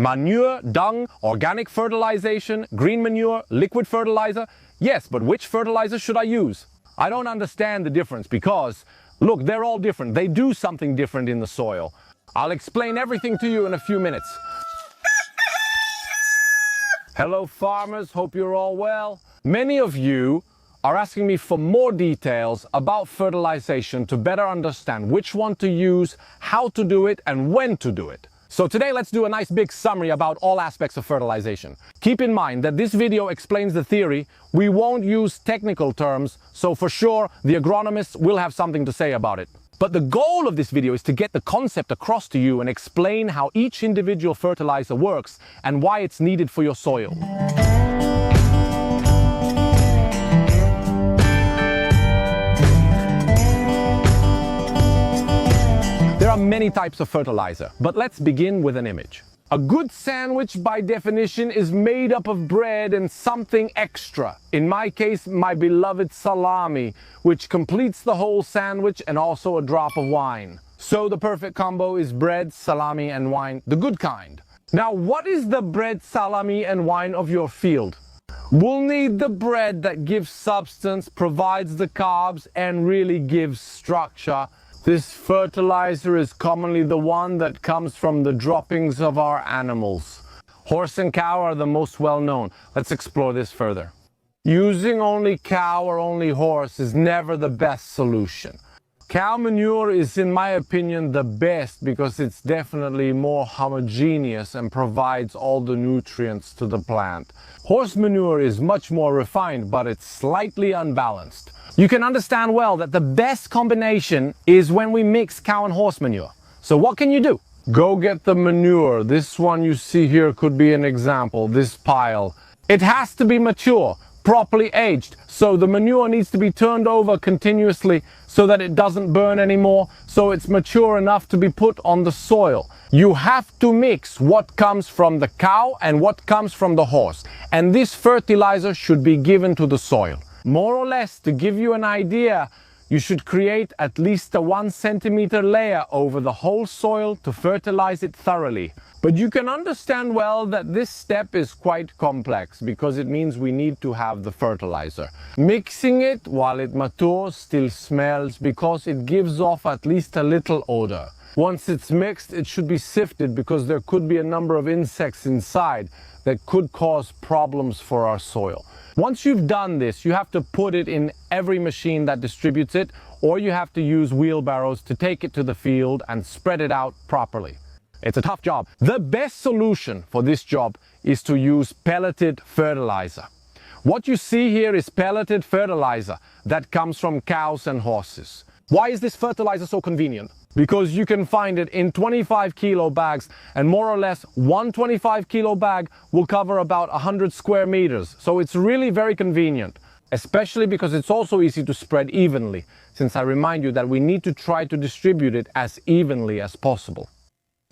Manure, dung, organic fertilization, green manure, liquid fertilizer. Yes, but which fertilizer should I use? I don't understand the difference because, look, they're all different. They do something different in the soil. I'll explain everything to you in a few minutes. Hello farmers, hope you're all well. Many of you are asking me for more details about fertilization to better understand which one to use, how to do it, and when to do it. So today let's do a nice big summary about all aspects of fertilization. Keep in mind that this video explains the theory. We won't use technical terms, so for sure the agronomists will have something to say about it. But the goal of this video is to get the concept across to you and explain how each individual fertilizer works and why it's needed for your soil. There are many types of fertilizer, but let's begin with an image. A good sandwich, by definition, is made up of bread and something extra. In my case, my beloved salami, which completes the whole sandwich, and also a drop of wine. So the perfect combo is bread, salami, and wine, the good kind. Now, what is the bread, salami, and wine of your field? We'll need the bread that gives substance, provides the carbs, and really gives structure. This fertilizer is commonly the one that comes from the droppings of our animals. Horse and cow are the most well known. Let's explore this further. Using only cow or only horse is never the best solution. Cow manure is, in my opinion, the best because it's definitely more homogeneous and provides all the nutrients to the plant. Horse manure is much more refined, but it's slightly unbalanced. You can understand well that the best combination is when we mix cow and horse manure. So what can you do? Go get the manure. This one you see here could be an example, this pile. It has to be mature, properly aged. So the manure needs to be turned over continuously so that it doesn't burn anymore, so it's mature enough to be put on the soil. You have to mix what comes from the cow and what comes from the horse. And this fertilizer should be given to the soil. More or less, to give you an idea, you should create at least a 1 centimeter layer over the whole soil to fertilize it thoroughly. But you can understand well that this step is quite complex because it means we need to have the fertilizer. Mixing it while it matures still smells because it gives off at least a little odor. Once it's mixed, it should be sifted because there could be a number of insects inside that could cause problems for our soil. Once you've done this, you have to put it in every machine that distributes it, or you have to use wheelbarrows to take it to the field and spread it out properly. It's a tough job. The best solution for this job is to use pelleted fertilizer. What you see here is pelleted fertilizer that comes from cows and horses. Why is this fertilizer so convenient? Because you can find it in 25 kilo bags, and more or less one 25 kilo bag will cover about 100 square meters. So it's really very convenient, especially because it's also easy to spread evenly, since I remind you that we need to try to distribute it as evenly as possible.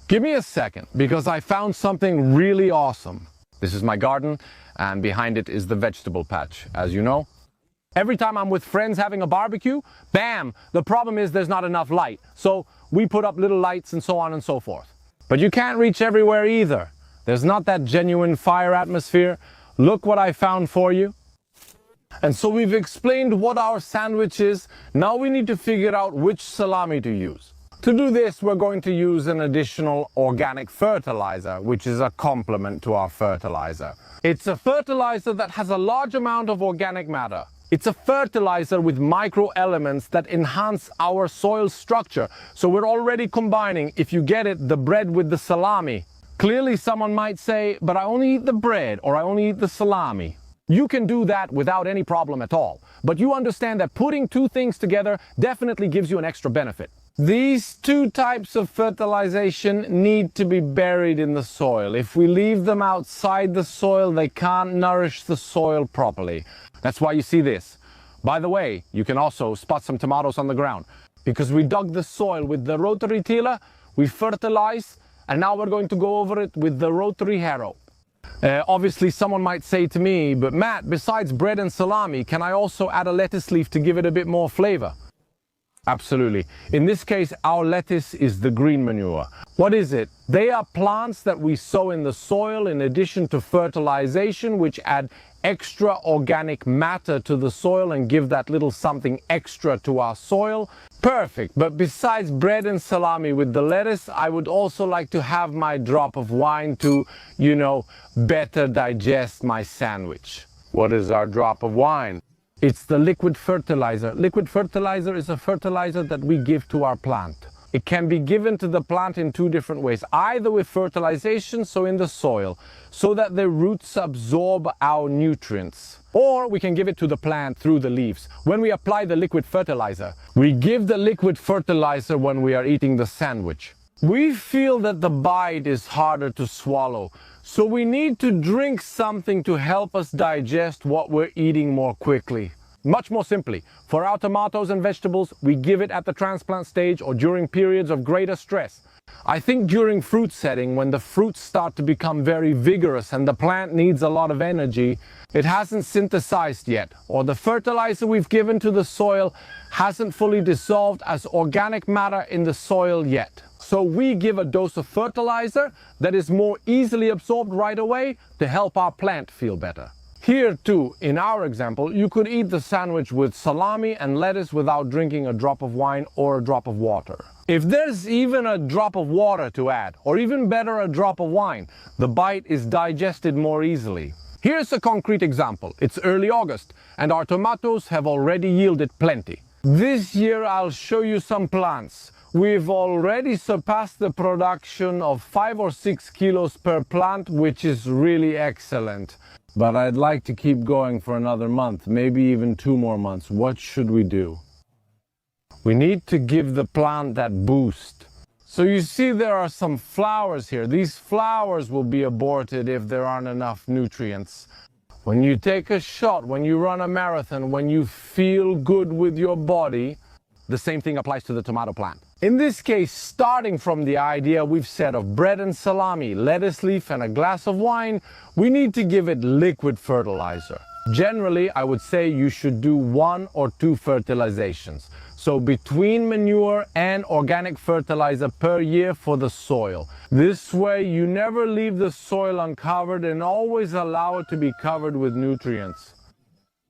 Give me a second, because I found something really awesome. This is my garden, and behind it is the vegetable patch, as you know. Every time I'm with friends having a barbecue, bam, the problem is there's not enough light. So we put up little lights and so on and so forth. But you can't reach everywhere either. There's not that genuine fire atmosphere. Look what I found for you. And so we've explained what our sandwich is. Now we need to figure out which salami to use. To do this, we're going to use an additional organic fertilizer, which is a complement to our fertilizer. It's a fertilizer that has a large amount of organic matter. It's a fertilizer with microelements that enhance our soil structure. So we're already combining, if you get it, the bread with the salami. Clearly someone might say, but I only eat the bread or I only eat the salami. You can do that without any problem at all. But you understand that putting two things together definitely gives you an extra benefit. These two types of fertilization need to be buried in the soil. If we leave them outside the soil, they can't nourish the soil properly. That's why you see this. By the way, you can also spot some tomatoes on the ground because we dug the soil with the rotary tiller, we fertilized, and now we're going to go over it with the rotary harrow. Obviously, someone might say to me, but Matt, besides bread and salami, can I also add a lettuce leaf to give it a bit more flavor? Absolutely. In this case, our lettuce is the green manure. What is it? They are plants that we sow in the soil in addition to fertilization, which add extra organic matter to the soil and give that little something extra to our soil. Perfect. But besides bread and salami with the lettuce, I would also like to have my drop of wine to, better digest my sandwich. What is our drop of wine? It's the liquid fertilizer. Liquid fertilizer is a fertilizer that we give to our plant. It can be given to the plant in two different ways, either with fertilization, so in the soil, so that the roots absorb our nutrients, or we can give it to the plant through the leaves. When we apply the liquid fertilizer, we give the liquid fertilizer when we are eating the sandwich. We feel that the bite is harder to swallow, so we need to drink something to help us digest what we're eating more quickly. Much more simply, for our tomatoes and vegetables, we give it at the transplant stage or during periods of greater stress. I think during fruit setting, when the fruits start to become very vigorous and the plant needs a lot of energy, it hasn't synthesized yet, or the fertilizer we've given to the soil hasn't fully dissolved as organic matter in the soil yet. So we give a dose of fertilizer that is more easily absorbed right away to help our plant feel better. Here too, in our example, you could eat the sandwich with salami and lettuce without drinking a drop of wine or a drop of water. If there's even a drop of water to add, or even better a drop of wine, the bite is digested more easily. Here's a concrete example. It's early August and our tomatoes have already yielded plenty. This year I'll show you some plants. We've already surpassed the production of 5 or 6 kilos per plant, which is really excellent. But I'd like to keep going for another month, maybe even 2 more months. What should we do? We need to give the plant that boost. So you see there are some flowers here. These flowers will be aborted if there aren't enough nutrients. When you take a shot, when you run a marathon, when you feel good with your body, the same thing applies to the tomato plant. In this case, starting from the idea we've said of bread and salami, lettuce leaf and a glass of wine, we need to give it liquid fertilizer. Generally, I would say you should do 1 or 2 fertilizations. So between manure and organic fertilizer per year for the soil. This way you never leave the soil uncovered and always allow it to be covered with nutrients.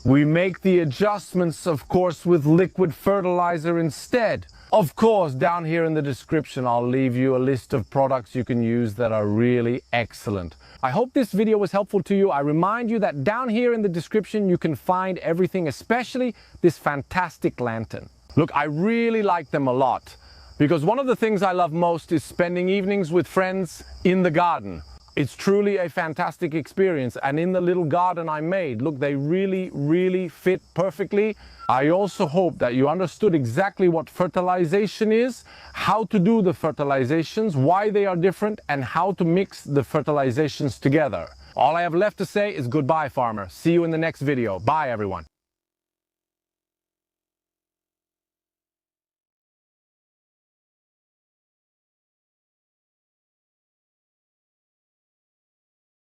We make the adjustments, of course, with liquid fertilizer instead. Of course, down here in the description, I'll leave you a list of products you can use that are really excellent. I hope this video was helpful to you. I remind you that down here in the description, you can find everything, especially this fantastic lantern. Look, I really like them a lot because one of the things I love most is spending evenings with friends in the garden. It's truly a fantastic experience, and in the little garden I made, look, they really fit perfectly. I also hope that you understood exactly what fertilization is, how to do the fertilizations, why they are different, and how to mix the fertilizations together. All I have left to say is goodbye, farmer. See you in the next video. Bye, everyone.